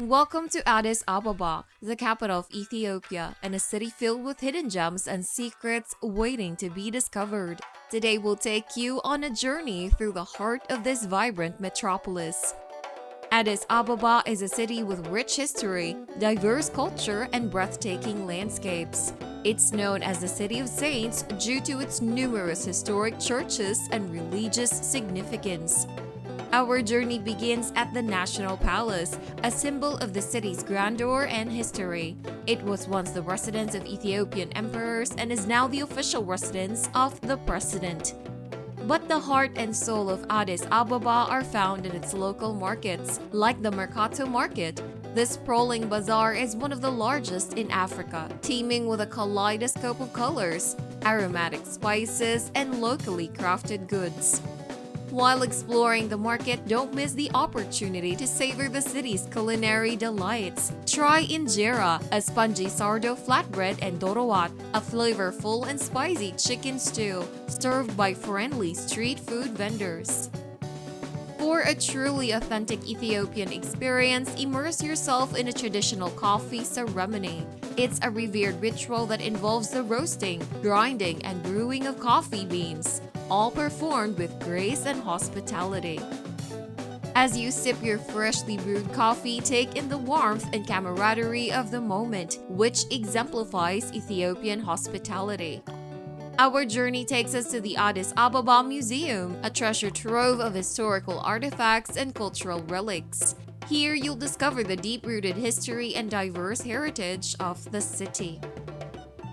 Welcome to Addis Ababa, the capital of Ethiopia, and a city filled with hidden gems and secrets waiting to be discovered. Today we'll take you on a journey through the heart of this vibrant metropolis. Addis Ababa is a city with rich history, diverse culture, and breathtaking landscapes. It's known as the City of Saints due to its numerous historic churches and religious significance. Our journey begins at the National Palace, a symbol of the city's grandeur and history. It was once the residence of Ethiopian emperors and is now the official residence of the president. But the heart and soul of Addis Ababa are found in its local markets, like the Mercato Market. This sprawling bazaar is one of the largest in Africa, teeming with a kaleidoscope of colors, aromatic spices, and locally crafted goods. While exploring the market, don't miss the opportunity to savor the city's culinary delights. Try injera, a spongy sourdough flatbread, and dorowat, a flavorful and spicy chicken stew, served by friendly street food vendors. For a truly authentic Ethiopian experience, immerse yourself in a traditional coffee ceremony. It's a revered ritual that involves the roasting, grinding, and brewing of coffee beans, all performed with grace and hospitality. As you sip your freshly brewed coffee, take in the warmth and camaraderie of the moment, which exemplifies Ethiopian hospitality. Our journey takes us to the Addis Ababa Museum, a treasure trove of historical artifacts and cultural relics. Here you'll discover the deep-rooted history and diverse heritage of the city.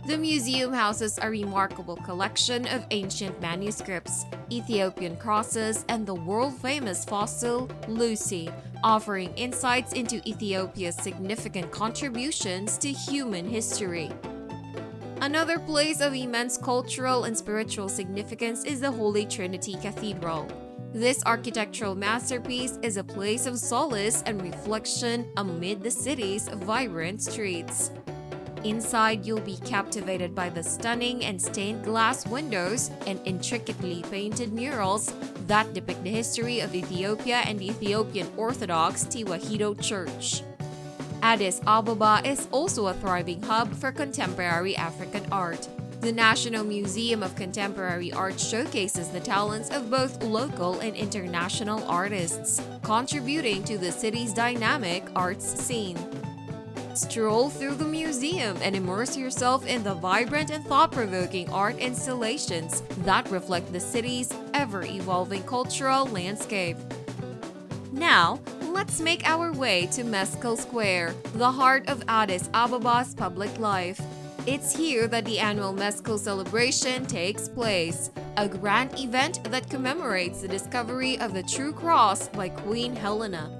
The museum houses a remarkable collection of ancient manuscripts, Ethiopian crosses, and the world-famous fossil Lucy, offering insights into Ethiopia's significant contributions to human history. Another place of immense cultural and spiritual significance is the Holy Trinity Cathedral. This architectural masterpiece is a place of solace and reflection amid the city's vibrant streets. Inside, you'll be captivated by the stunning and stained glass windows and intricately painted murals that depict the history of Ethiopia and the Ethiopian Orthodox Tewahedo Church. Addis Ababa is also a thriving hub for contemporary African art. The National Museum of Contemporary Art showcases the talents of both local and international artists, contributing to the city's dynamic arts scene. Stroll through the museum and immerse yourself in the vibrant and thought-provoking art installations that reflect the city's ever-evolving cultural landscape. Now, let's make our way to Meskel Square, the heart of Addis Ababa's public life. It's here that the annual Meskel celebration takes place, a grand event that commemorates the discovery of the true cross by Queen Helena.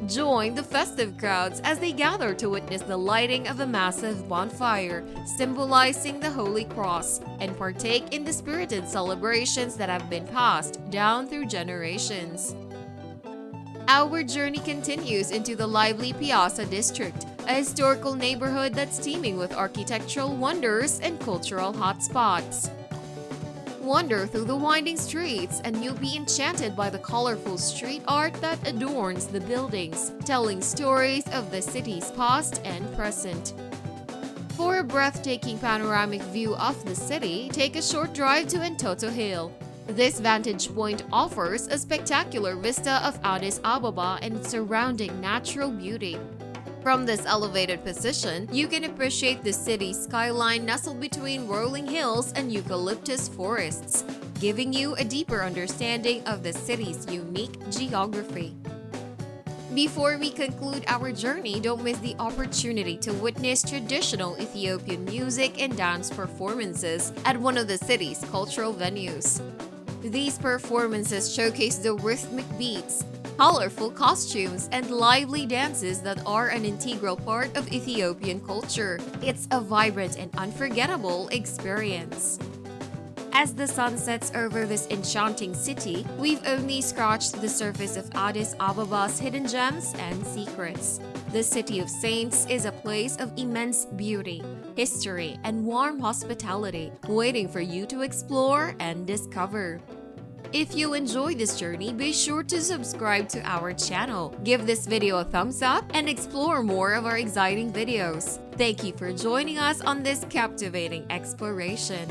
Join the festive crowds as they gather to witness the lighting of a massive bonfire, symbolizing the Holy Cross, and partake in the spirited celebrations that have been passed down through generations. Our journey continues into the lively Piassa District, a historical neighborhood that's teeming with architectural wonders and cultural hotspots. Wander through the winding streets and you'll be enchanted by the colorful street art that adorns the buildings, telling stories of the city's past and present. For a breathtaking panoramic view of the city, take a short drive to Entoto Hill. This vantage point offers a spectacular vista of Addis Ababa and its surrounding natural beauty. From this elevated position, you can appreciate the city's skyline nestled between rolling hills and eucalyptus forests, giving you a deeper understanding of the city's unique geography. Before we conclude our journey, don't miss the opportunity to witness traditional Ethiopian music and dance performances at one of the city's cultural venues. These performances showcase the rhythmic beats, colorful costumes, and lively dances that are an integral part of Ethiopian culture. It's a vibrant and unforgettable experience. As the sun sets over this enchanting city, we've only scratched the surface of Addis Ababa's hidden gems and secrets. The City of Saints is a place of immense beauty, history, and warm hospitality, waiting for you to explore and discover. If you enjoyed this journey, be sure to subscribe to our channel, give this video a thumbs up, and explore more of our exciting videos. Thank you for joining us on this captivating exploration.